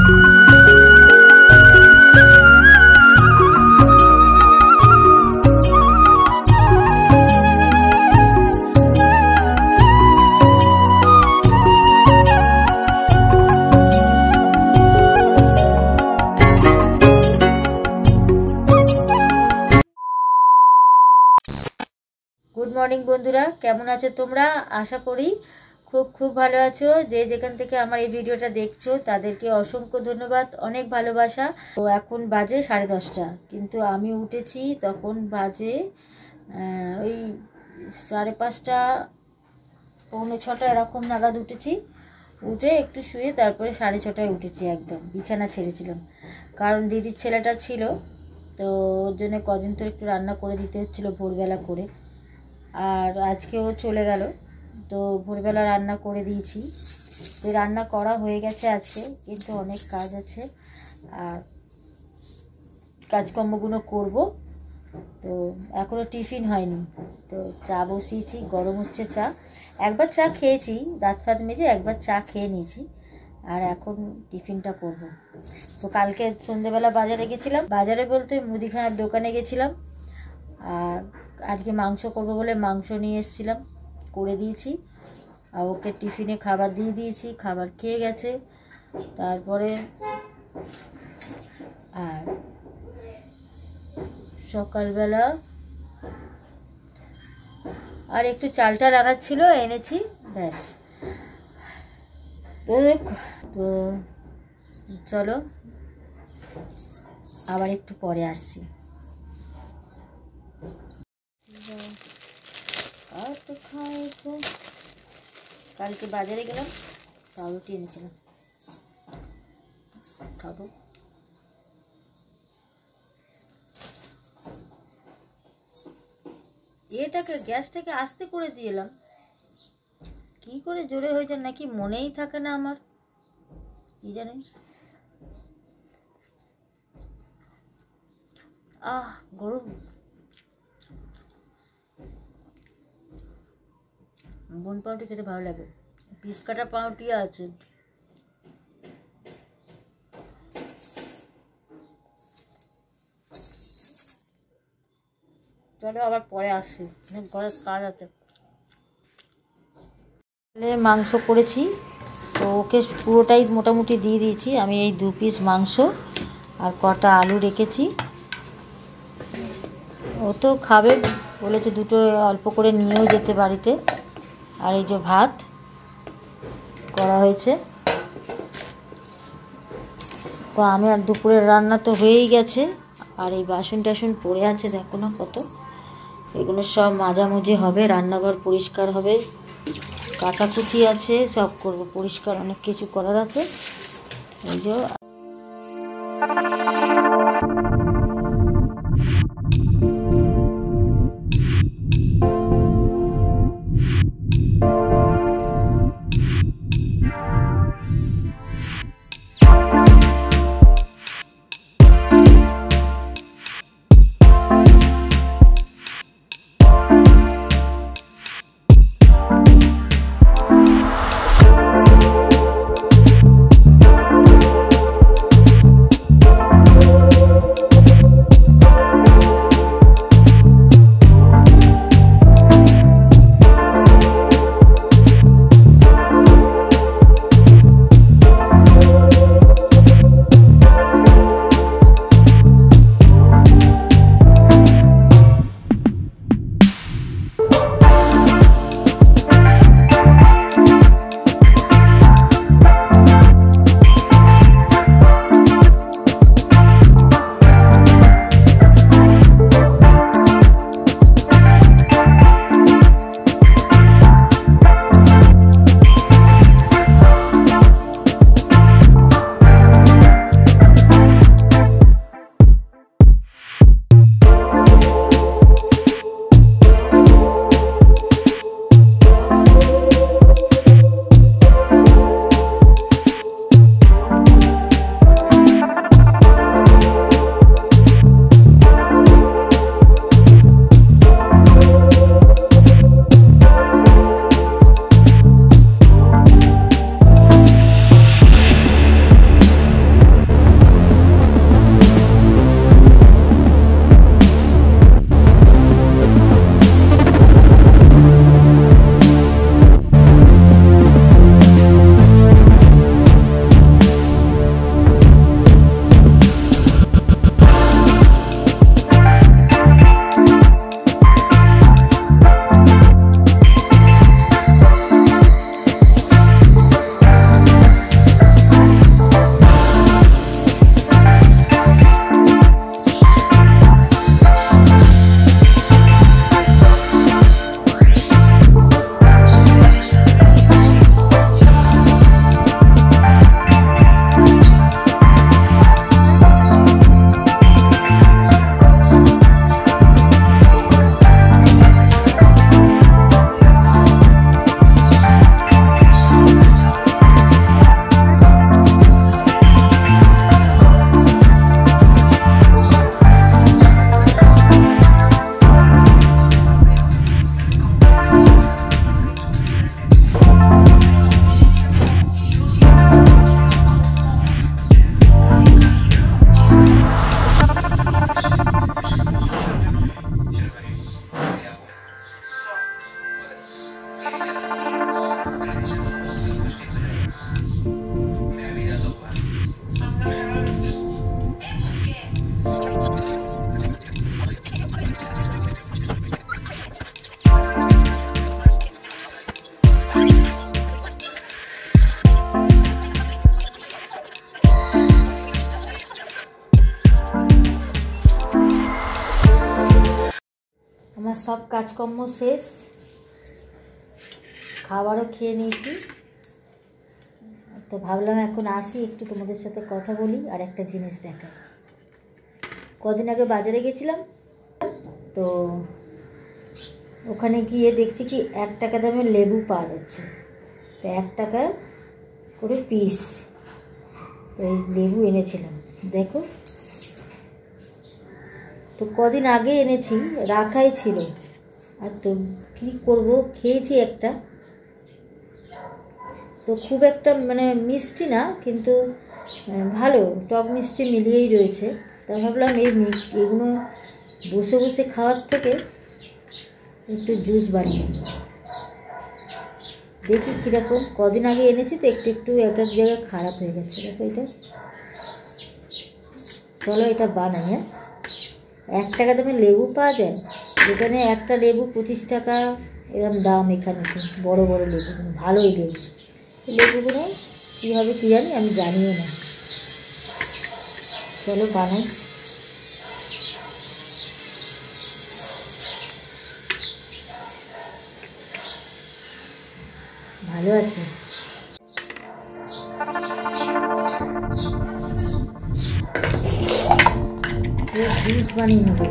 Good morning बंधुरा केमन आछो तोमरा आशा करी खूब खूब भालो आछो। जे जेखान थेके आमार এই ভিডিওটা দেখছো তাদেরকে অসংখ্য ধন্যবাদ, অনেক ভালোবাসা। তো এখন বাজে 10:30, কিন্তু আমি উঠেছি তখন বাজে ওই 5:30 পৌনে 6টা এরকম নাগাদ উঠেছি। উঠে একটু শুয়ে তারপরে 6:30টায় উঠেছি, একদম বিছানা ছেড়েছিলাম। কারণ দিদির ছেলেটা ছিল, তো ওর জন্য কদিন তো একটু রান্না করে দিতে হচ্ছিলো ভোরবেলা করে। আর আজকেও চলে গেল, তো ভোরবেলা রান্না করে দিয়েছি। তো রান্না করা হয়ে গেছে আজকে, কিন্তু অনেক কাজ আছে আর কাজকর্মগুলো করব। তো এখনও টিফিন হয়নি, তো চা বসিয়েছি, গরম হচ্ছে চা। একবার চা খেয়েছি, দাঁত ফাত মেজে একবার চা খেয়ে নিয়েছি, আর এখন টিফিনটা করব। তো কালকে সন্ধ্যেবেলা বাজারে গেছিলাম, বাজারে বলতে মুদিখানার দোকানে গেছিলাম। আর আজকে মাংস করবো বলে মাংস নিয়ে এসেছিলাম, করে দিয়েছি। আর ওকে টিফিনে খাবার দিয়ে দিয়েছি, খাবার খেয়ে গেছে। তারপরে আর সকালবেলা আর একটু চালটা আনার ছিল, এনেছি, ব্যাস। তো তো চলো আবার একটু পরে আসছি। আর তো খাওয়া কালকে বাজারে গেলাম, পাউরুটি এনেছিলাম, খাবো। এটাকে গ্যাসটাকে আস্তে করে দিলাম, কি করে জোরে হয়ে যায় নাকি মনেই থাকে না আমার, কি জানি। গরম। বন পাউরুটি খেতে ভালো লাগে, পিস কাটা পাউরুটি আছে। চলো আবার পরে আসছি, ঘরের কাজ আছে। মাংস করেছি, তো ওকে পুরোটাই মোটামুটি দিয়ে দিয়েছি। আমি এই 2 পিস মাংস আর কটা আলু রেখেছি। ও তো খাবে বলেছে, দুটো অল্প করে নিয়েও যেতে বাড়িতে। আর এই যে ভাত করা হয়েছে। তো আমি আর দুপুরের রান্না তো হয়েই গেছে। আর এই বাসন টাসন পড়ে আছে, দেখো না কত। এগুলো সব মাজামুজি হবে, রান্নাঘর পরিষ্কার হবে, কাচাকুচি আছে, সব করব পরিষ্কার, অনেক কিছু করার আছে। এই যে আমার সব কাজকর্ম শেষ, খাবারও খেয়ে নিয়েছি। তো ভাবলাম এখন আসি, একটু তোমাদের সাথে কথা বলি আর একটা জিনিস দেখাই। কদিন আগে বাজারে গেছিলাম, তো ওখানে গিয়ে দেখছি কি 1 টাকা দামের লেবু পাওয়া যাচ্ছে। তো 1 টাকা করে পিস। তো এই লেবু এনেছিলাম, দেখো। তো কদিন আগে এনেছি, রাখাই ছিল। আর তো কী করবো, খেয়েছি একটা। তো খুব একটা মানে মিষ্টি না, কিন্তু ভালো, টক মিষ্টি মিলিয়েই রয়েছে। তা ভাবলাম এগুলো বসে বসে খাওয়ার থেকে একটু জুস বানিয়ে দেখি কীরকম। কদিন আগে এনেছি তো একটু একটু এক এক জায়গায় খারাপ হয়ে গেছে। দেখো এটা, চলো এটা বানাই। হ্যাঁ, 1 টাকা দামে লেবু পাওয়া যায়, যেখানে একটা লেবু 25 টাকা এরকম দাম। এখানে তো বড়ো বড়ো লেবুগুলো, ভালোই লেবু। লেবুগুলো কী হবে কী জানি, আমি জানিও না। চলো বানাই। ভালো আছে। জুস বানিয়ে নেবো।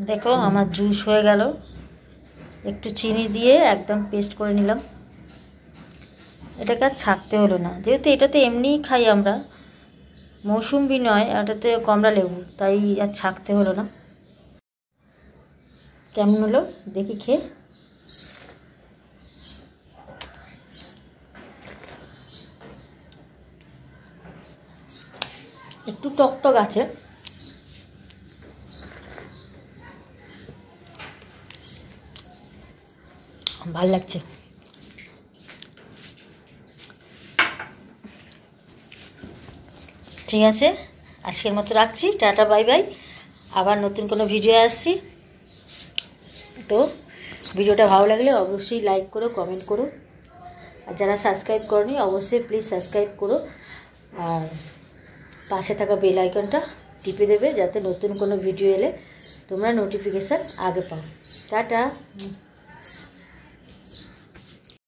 দেখো আমার জুস হয়ে গেল। একটু চিনি দিয়ে একদম পেস্ট করে নিলাম। এটাকে আর ছাকতে হলো না, যেহেতু এটাতে এমনিই খাই আমরা, মৌসুম্বি নয়, এটাতে কমলা লেবু, তাই আর ছাকতে হলো না। কেমন হলো দেখি খেয়ে। একটু টক টক আছে, ভাল লাগছে। ঠিক আছে, আজকের মতো রাখছি। Tata, bye bye. আবার নতুন কোনো ভিডিও আসছি। তো ভিডিওটা ভালো লাগলে অবশ্যই লাইক করো, কমেন্ট করো। আর যারা সাবস্ক্রাইব করনি অবশ্যই প্লিজ সাবস্ক্রাইব করো। আর পাশে থাকা বেল আইকনটা টিপে দেবে, যাতে নতুন কোনো ভিডিও এলে তোমরা নোটিফিকেশান আগে পাও। টাটা।